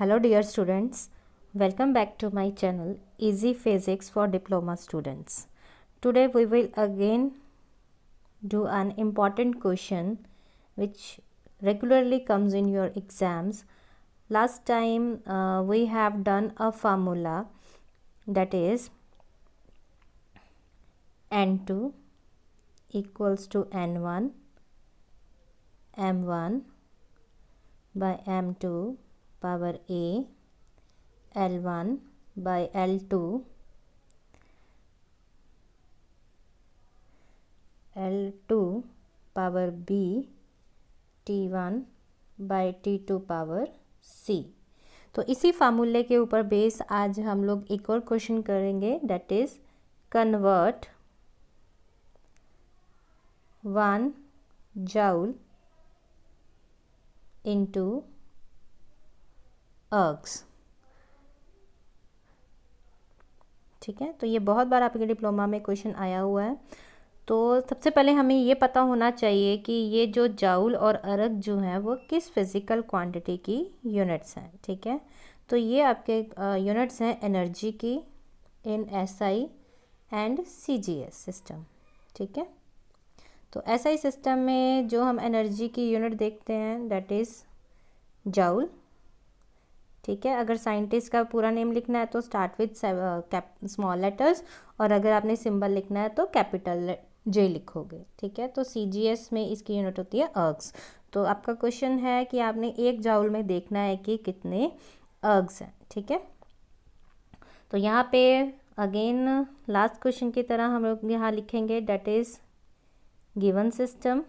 Hello dear students, welcome back to my channel Easy Physics for Diploma Students. Today we will again do an important question which regularly comes in your exams. Last time we have done a formula, that is N2 equals to N1 M1 by M2 power A L1 by L2 power B T1 by T2 power C। तो इसी फार्मूले के ऊपर base आज हम लोग एक और क्वेश्चन करेंगे, that is convert 1 joule into ergs. ठीक है, तो ये बहुत बार आपके डिप्लोमा में क्वेश्चन आया हुआ है। तो सबसे पहले हमें ये पता होना चाहिए कि ये जो जाउल और अर्ग जो है वो किस फिज़िकल क्वांटिटी की यूनिट्स हैं। ठीक है, तो ये आपके यूनिट्स हैं एनर्जी की in SI and CGS system. ठीक है, तो एसआई सिस्टम में जो हम एनर्जी की यूनिट देखते हैं दैट इज़ जाउल। ठीक है, अगर साइंटिस्ट का पूरा नेम लिखना है तो स्टार्ट विथ स्मॉल लेटर्स, और अगर आपने सिंबल लिखना है तो कैपिटल जे लिखोगे। ठीक है, तो सीजीएस में इसकी यूनिट होती है अर्ग्स। तो आपका क्वेश्चन है कि आपने एक जाउल में देखना है कि कितने अर्ग्स हैं। ठीक है, तो यहाँ पे अगेन लास्ट क्वेश्चन की तरह हम लोग यहाँ लिखेंगे that is given system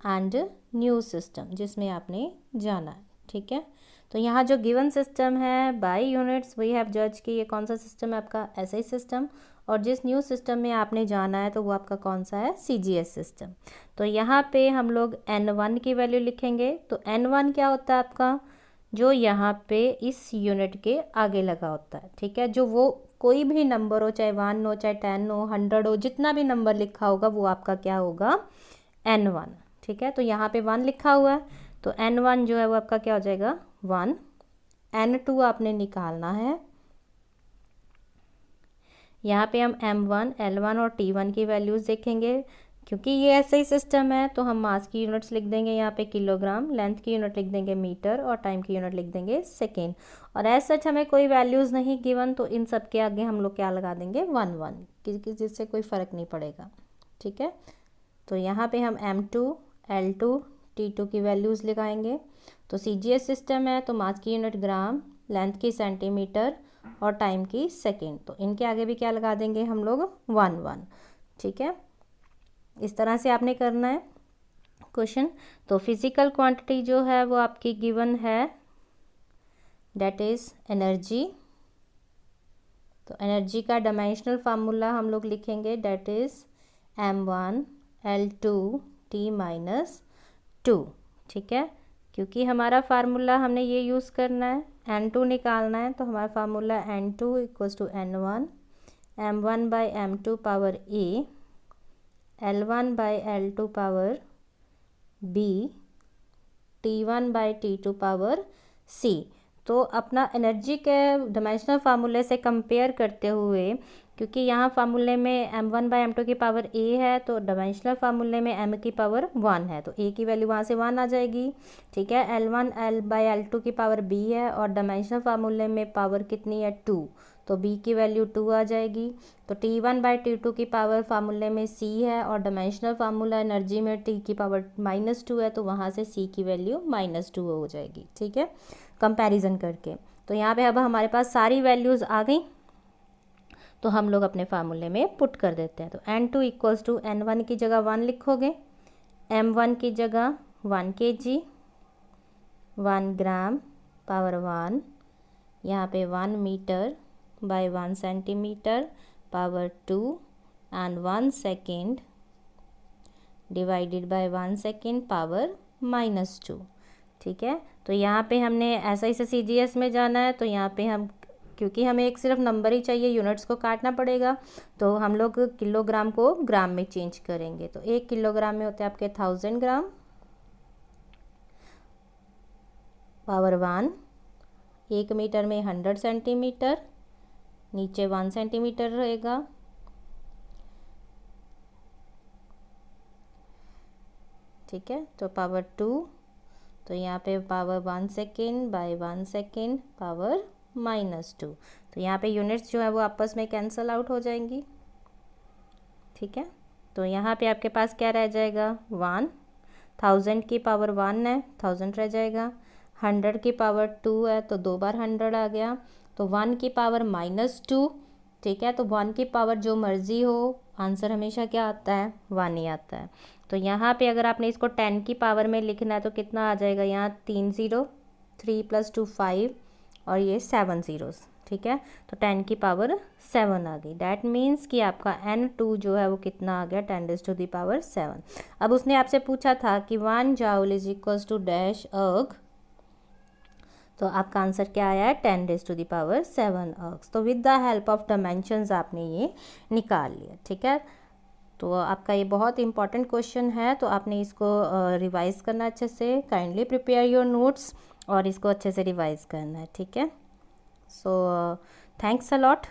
and new system जिसमें आपने जाना है। ठीक है, तो यहाँ जो गिवन सिस्टम है बाय यूनिट्स वी हैव जज कि ये कौन सा सिस्टम है आपका एसआई सिस्टम, और जिस न्यू सिस्टम में आपने जाना है तो वो आपका कौन सा है सीजीएस सिस्टम। तो यहाँ पे हम लोग N1 की वैल्यू लिखेंगे। तो N1 क्या होता है आपका, जो यहाँ पे इस यूनिट के आगे लगा होता है। ठीक है, जो वो कोई भी नंबर हो, चाहे 1 हो चाहे 10 हो 100 हो, जितना भी नंबर लिखा होगा वो आपका क्या होगा N1। ठीक है, तो यहाँ पे 1 लिखा हुआ है तो N1 जो है वो आपका क्या हो जाएगा 1। N2 आपने निकालना है। यहाँ पे हम M1, L1 और T1 की वैल्यूज़ देखेंगे। क्योंकि ये ऐसा ही सिस्टम है तो हम मास की यूनिट्स लिख देंगे यहाँ पे किलोग्राम, लेंथ की यूनिट लिख देंगे मीटर और टाइम की यूनिट लिख देंगे सेकेंड। और एज सच हमें कोई वैल्यूज़ नहीं गिवन तो इन सब के आगे हम लोग क्या लगा देंगे 1 1, जिससे कोई फ़र्क नहीं पड़ेगा। ठीक है, तो यहाँ पे हम M2, L2, T2 की वैल्यूज़ लगाएंगे। तो सीजीएस सिस्टम है तो मास की यूनिट ग्राम, लेंथ की सेंटीमीटर और टाइम की सेकेंड, तो इनके आगे भी क्या लगा देंगे हम लोग 1 1। ठीक है, इस तरह से आपने करना है क्वेश्चन। तो फिजिकल क्वांटिटी जो है वो आपकी गिवन है दैट इज़ एनर्जी। तो एनर्जी का डायमेंशनल फार्मूला हम लोग लिखेंगे that is M1 L2 T-2। ठीक है, क्योंकि हमारा फार्मूला हमने ये यूज़ करना है, N2 निकालना है, तो हमारा formula N2 equals to N1 M1 by M2 power A L1 by L2 power B T1 by T2 power C। तो अपना एनर्जी के डायमेंशनल फार्मूले से कंपेयर करते हुए, क्योंकि यहाँ फार्मूले में M1 बाई M2 की पावर A है तो डायमेंशनल फार्मूले में M की पावर 1 है तो A की वैल्यू वहाँ से 1 आ जाएगी। ठीक है, L1 L बाई L2 की पावर B है और डायमेंशनल फार्मूले में पावर कितनी है 2, तो B की वैल्यू 2 आ जाएगी। तो T1 बाई T2 की पावर फार्मूले में C है और डायमेंशनल फार्मूला एनर्जी में T की पावर -2 है तो वहाँ से C की वैल्यू -2 हो जाएगी। ठीक है, कंपैरिजन करके। तो यहाँ पे अब हमारे पास सारी वैल्यूज़ आ गई तो हम लोग अपने फार्मूले में पुट कर देते हैं। तो N2 इक्वल्स टू N1 की जगह 1 लिखोगे, M1 की जगह 1 kg 1 ग्राम पावर 1, यहाँ पे 1 metre by 1 centimetre power 2 and 1 second divided by 1 second power -2। ठीक है, तो यहाँ पे हमने ऐसा ही से सीजीएस में जाना है तो यहाँ पे हम, क्योंकि हमें एक सिर्फ नंबर ही चाहिए, यूनिट्स को काटना पड़ेगा, तो हम लोग किलोग्राम को ग्राम में चेंज करेंगे। तो 1 किलोग्राम में होते हैं आपके 1000 ग्राम पावर 1 1 मीटर में 100 सेंटीमीटर, नीचे 1 सेंटीमीटर रहेगा। ठीक है, तो पावर 2, तो यहाँ पे power 1 second by 1 second power -2। तो यहाँ पे यूनिट्स जो है वो आपस में कैंसल आउट हो जाएंगी। ठीक है, तो यहाँ पे आपके पास क्या रह जाएगा, 1, 1000 की पावर 1 है, 1000 रह जाएगा। 100 की पावर 2 है तो 2 बार 100 आ गया, तो 1 की पावर -2। ठीक है, तो 1 की पावर जो मर्ज़ी हो, आंसर हमेशा क्या आता है, 1 ही आता है। तो यहाँ पे अगर आपने इसको 10 की पावर में लिखना है तो कितना आ जाएगा, यहाँ 3 0, 3 + 2 5 और ये 7 zeros। ठीक है, तो 10 की पावर 7 आ गई। डैट मीन्स कि आपका N2 जो है वो कितना आ गया, 10⁻⁷। अब उसने आपसे पूछा था कि 1 joule = डैश अर्ग, तो आपका आंसर क्या आया है, 10⁻⁷ अर्ग्स। तो with the help of dimensions आपने ये निकाल लिया। ठीक है, तो आपका ये बहुत इंपॉर्टेंट क्वेश्चन है, तो आपने इसको रिवाइज़ करना अच्छे से। काइंडली प्रिपेयर योर नोट्स और इसको अच्छे से रिवाइज़ करना है। ठीक है, सो थैंक्स अ लॉट।